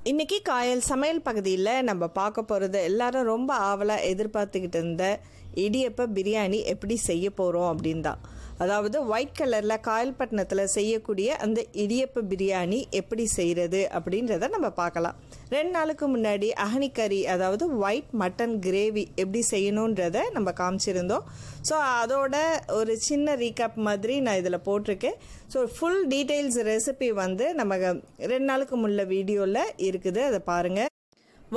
இன்னைக்கு காயல் சமையல் பகுதியில் நம்ம பார்க்க போகிறது எல்லாரும் ரொம்ப ஆவலாக எதிர்பார்த்துக்கிட்டு இருந்த இடியப்ப பிரியாணி எப்படி செய்ய போகிறோம் அப்படின்னு தான். அதாவது ஒயிட் கலரில் காயல்பட்டினத்தில் செய்யக்கூடிய அந்த இடியப்ப பிரியாணி எப்படி செய்கிறது அப்படின்றத நம்ம பார்க்கலாம். 2 நாளுக்கு முன்னாடி அஹனி கறி, அதாவது ஒயிட் மட்டன் கிரேவி எப்படி செய்யணுன்றதை நம்ம காமிச்சிருந்தோம். ஸோ அதோட ஒரு சின்ன ரீகேப் மாதிரி நான் இதில் போட்டிருக்கேன். ஸோ ஃபுல் டீட்டெயில்ஸ் ரெசிபி வந்து நம்ம 2 நாளுக்கு முன்ன வீடியோவில் இருக்குது, அதை பாருங்கள்.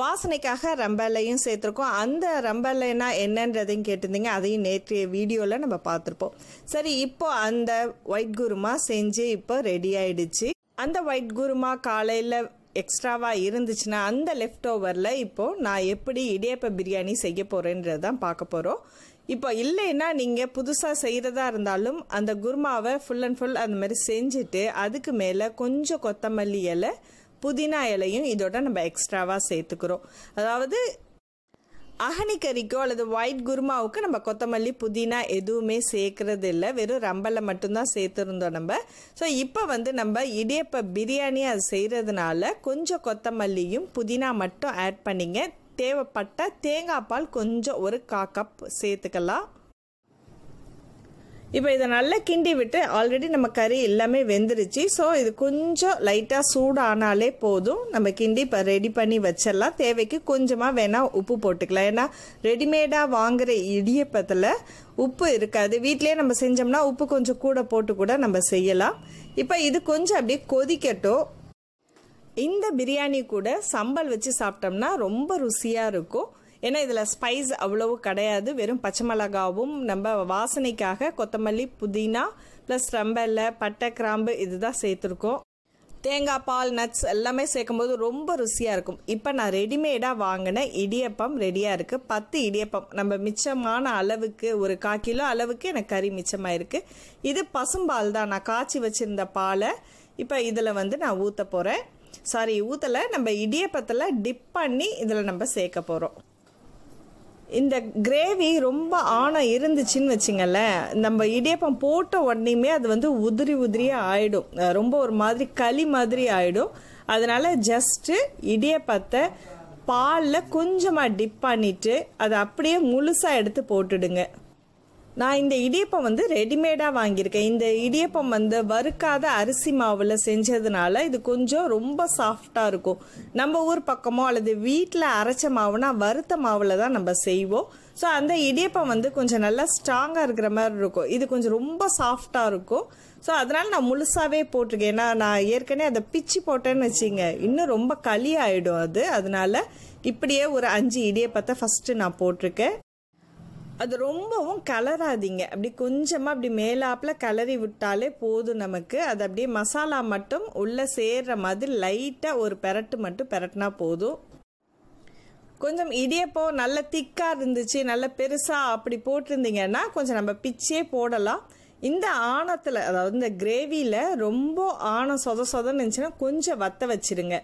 வாசனைக்காக ரம்பல்லையும் சேர்த்துருக்கோம். அந்த ரம்பல்லைனா என்னன்றதையும் கேட்டிருந்தீங்க, அதையும் நேற்றைய வீடியோவில் நம்ம பார்த்துருப்போம். சரி, இப்போ அந்த ஒயிட் குருமா செஞ்சு இப்போ ரெடி ஆயிடுச்சு. அந்த ஒயிட் குருமா காலையில் எக்ஸ்ட்ராவாக இருந்துச்சுன்னா அந்த லெஃப்ட் ஓவரில் இப்போது நான் எப்படி இடியப்ப பிரியாணி செய்ய போகிறேன்றது தான் பார்க்க போகிறோம். இப்போ இல்லைன்னா நீங்கள் புதுசாக செய்கிறதா இருந்தாலும் அந்த குருமாவை ஃபுல் அண்ட் ஃபுல் அந்த மாதிரி செஞ்சுட்டு அதுக்கு மேலே கொஞ்சம் கொத்தமல்லி இலை, புதினா இலையும் இதோட நம்ம எக்ஸ்ட்ராவாக சேர்த்துக்கிறோம். அதாவது அஹனி கறிக்கோ அல்லது ஒயிட் குருமாவுக்கு நம்ம கொத்தமல்லி புதினா எதுவுமே சேர்க்கறது இல்லை, வெறும் ரம்பலை மட்டும்தான் சேர்த்துருந்தோம் நம்ம. ஸோ இப்போ வந்து நம்ம இடியப்ப பிரியாணி அது செய்கிறதுனால கொஞ்சம் கொத்தமல்லியும் புதினா மட்டும் ஆட் பண்ணிங்க. தேவைப்பட்ட தேங்காய் பால் கொஞ்சம் ஒரு 1/4 கப் சேர்த்துக்கலாம். இப்போ இதை நல்லா கிண்டி விட்டு ஆல்ரெடி நம்ம கறி எல்லாமே வெந்துருச்சு. ஸோ இது கொஞ்சம் லைட்டாக சூடானாலே போதும். நம்ம கிண்டி இப்போ ரெடி பண்ணி வச்சிடலாம். தேவைக்கு கொஞ்சமாக வேணால் உப்பு போட்டுக்கலாம். ஏன்னா ரெடிமேடாக வாங்குகிற இடியப்பத்தில் உப்பு இருக்காது. வீட்டிலே நம்ம செஞ்சோம்னா உப்பு கொஞ்சம் கூட போட்டு கூட நம்ம செய்யலாம். இப்போ இது கொஞ்சம் அப்படியே கொதிக்கட்டும். இந்த பிரியாணி கூட சம்பல் வச்சு சாப்பிட்டோம்னா ரொம்ப ருசியாக இருக்கும். ஏன்னா இதில் ஸ்பைஸ் அவ்வளவு கிடையாது, வெறும் பச்சை மிளகாவும் நம்ம வாசனைக்காக கொத்தமல்லி புதினா ப்ளஸ் ரம்பல்ல பட்டை கிராம்பு இதுதான் சேர்த்துருக்கோம். தேங்காய் பால் நட்ஸ் எல்லாமே சேர்க்கும்போது ரொம்ப ருசியாக இருக்கும். இப்போ நான் ரெடிமேடாக வாங்கின இடியப்பம் ரெடியாக இருக்குது. 10 இடியப்பம் நம்ம மிச்சமான அளவுக்கு ஒரு 1/4 கிலோ அளவுக்கு எனக்கு கறி மிச்சமாயிருக்கு. இது பசும்பால் தான், நான் காய்ச்சி வச்சுருந்த பாலை இப்போ இதில் வந்து நான் ஊற்ற போகிறேன். சாரி, ஊற்றலை, நம்ம இடியப்பத்தில் டிப் பண்ணி இதில் நம்ம சேர்க்க போகிறோம். இந்த கிரேவி ரொம்ப ஆணம் இருந்துச்சுன்னு வச்சுங்களேன், நம்ம இடியப்பம் போட்ட உடனேயுமே அது வந்து உதிரி உதிரியாக ஆகிடும், ரொம்ப ஒரு மாதிரி களி மாதிரி ஆகிடும். அதனால ஜஸ்ட்டு இடியப்பத்தை பாலில் கொஞ்சமாக டிப் பண்ணிவிட்டு அதை அப்படியே முழுசாக எடுத்து போட்டுடுங்க. நான் இந்த இடியப்பம் வந்து ரெடிமேடாக வாங்கியிருக்கேன். இந்த இடியப்பம் வந்து வறுக்காத அரிசி மாவில் செஞ்சதுனால இது கொஞ்சம் ரொம்ப சாஃப்டாக இருக்கும். நம்ம ஊர் பக்கமோ அல்லது வீட்டில் அரைச்ச மாவுனா வறுத்த மாவில் தான் நம்ம செய்வோம். ஸோ அந்த இடியப்பம் வந்து கொஞ்சம் நல்லா ஸ்ட்ராங்காக இருக்கிற மாதிரி இருக்கும். இது கொஞ்சம் ரொம்ப சாஃப்டாக இருக்கும். ஸோ அதனால் நான் முழுசாகவே போட்டிருக்கேன். ஏன்னா நான் ஏற்கனவே அதை பிச்சு போட்டேன்னு வச்சிங்க இன்னும் ரொம்ப களி ஆகிடும் அது. அதனால இப்படியே ஒரு 5 இடியப்பத்தை ஃபஸ்ட்டு நான் போட்டிருக்கேன். அது ரொம்பவும் கலராதிங்க, அப்படி கொஞ்சமாக அப்படி மேலாப்பில் கிளறி விட்டாலே போதும் நமக்கு. அது அப்படியே மசாலா மட்டும் உள்ளே சேர்ற மாதிரி லைட்டாக ஒரு பெரட்டு மட்டும் பெரட்டினா போதும். கொஞ்சம் இடியப்பம் நல்ல திக்காக இருந்துச்சு, நல்ல பெருசாக அப்படி போட்டிருந்தீங்கன்னா கொஞ்சம் நம்ம பிச்சே போடலாம். இந்த ஆணத்தில், அதாவது இந்த கிரேவியில் ரொம்ப ஆணம் சொதன்னு இருந்துச்சுன்னா கொஞ்சம் வத்த வச்சிருங்க.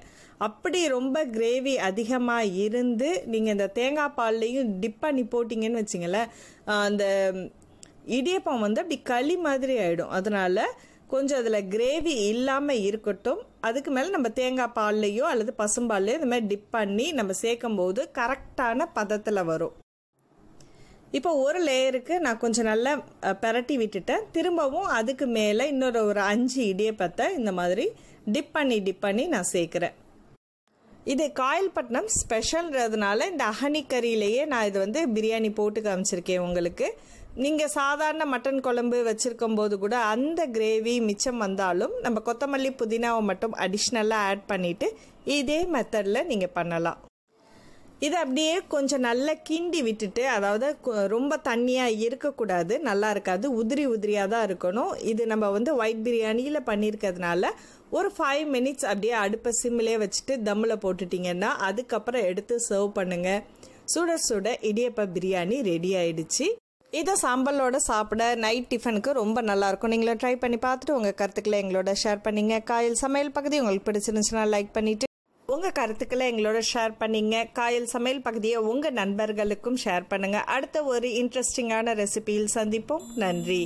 அப்படி ரொம்ப கிரேவி அதிகமாக இருந்து நீங்கள் இந்த தேங்காய் பால்லையும் டிப் பண்ணி போட்டிங்கன்னு வச்சிங்களேன், அந்த இடியப்பம் வந்து அப்படி களி மாதிரி ஆகிடும். அதனால கொஞ்சம் அதில் கிரேவி இல்லாமல் இருக்கட்டும். அதுக்கு மேலே நம்ம தேங்காய் பால்லையோ அல்லது பசும்பால்லையோ இந்த மாதிரி டிப் பண்ணி நம்ம சேர்க்கும் போது கரெக்டான பதத்தில் வரும். இப்போ ஒரு லேயருக்கு நான் கொஞ்சம் நல்லா பெரட்டி விட்டுட்டேன். திரும்பவும் அதுக்கு மேலே இன்னொரு ஒரு 5 இடியப்பத்தை இந்த மாதிரி டிப் பண்ணி நான் சேர்க்குறேன். இது காயல்பட்டினம் ஸ்பெஷல்ன்றதுனால இந்த அஹனி கறியிலேயே நான் இது வந்து பிரியாணி போட்டு காமிச்சிருக்கேன் உங்களுக்கு. நீங்கள் சாதாரண மட்டன் குழம்பு வச்சுருக்கும் போது கூட அந்த கிரேவி மிச்சம் வந்தாலும் நம்ம கொத்தமல்லி புதினாவை மட்டும் அடிஷ்னலாக ஆட் பண்ணிவிட்டு இதே மெத்தடில் நீங்கள் பண்ணலாம். இது அப்படியே கொஞ்சம் நல்லா கிண்டி விட்டுட்டு, அதாவது ரொம்ப தண்ணியாக இருக்கக்கூடாது, நல்லா இருக்காது, உதிரி உதிரியாக தான் இருக்கணும். இது நம்ம வந்து ஒயிட் பிரியாணியில் பண்ணியிருக்கிறதுனால ஒரு 5 மினிட்ஸ் அப்படியே அடுப்பை சிம்மிலே வச்சுட்டு தம்மில் போட்டுட்டிங்கன்னா அதுக்கப்புறம் எடுத்து சர்வ் பண்ணுங்கள். சுட சுட இடியப்ப பிரியாணி ரெடி ஆயிடுச்சு. இதை சாம்பலோட சாப்பிட நைட் டிஃபனுக்கு ரொம்ப நல்லாயிருக்கும். நீங்களும் ட்ரை பண்ணி பார்த்துட்டு உங்கள் கருத்துக்களை எங்களோட ஷேர் பண்ணிங்க. காயல் சமையல் பகுதி உங்களுக்கு பிடிச்சிருந்துச்சுன்னா லைக் பண்ணிவிட்டு உங்கள் கருத்துக்களை எங்களோட ஷேர் பண்ணிங்க. காயல் சமையல் பகுதியை உங்கள் நண்பர்களுக்கும் ஷேர் பண்ணுங்கள். அடுத்த ஒரு இன்ட்ரெஸ்டிங்கான ரெசிபியில் சந்திப்போம். நன்றி.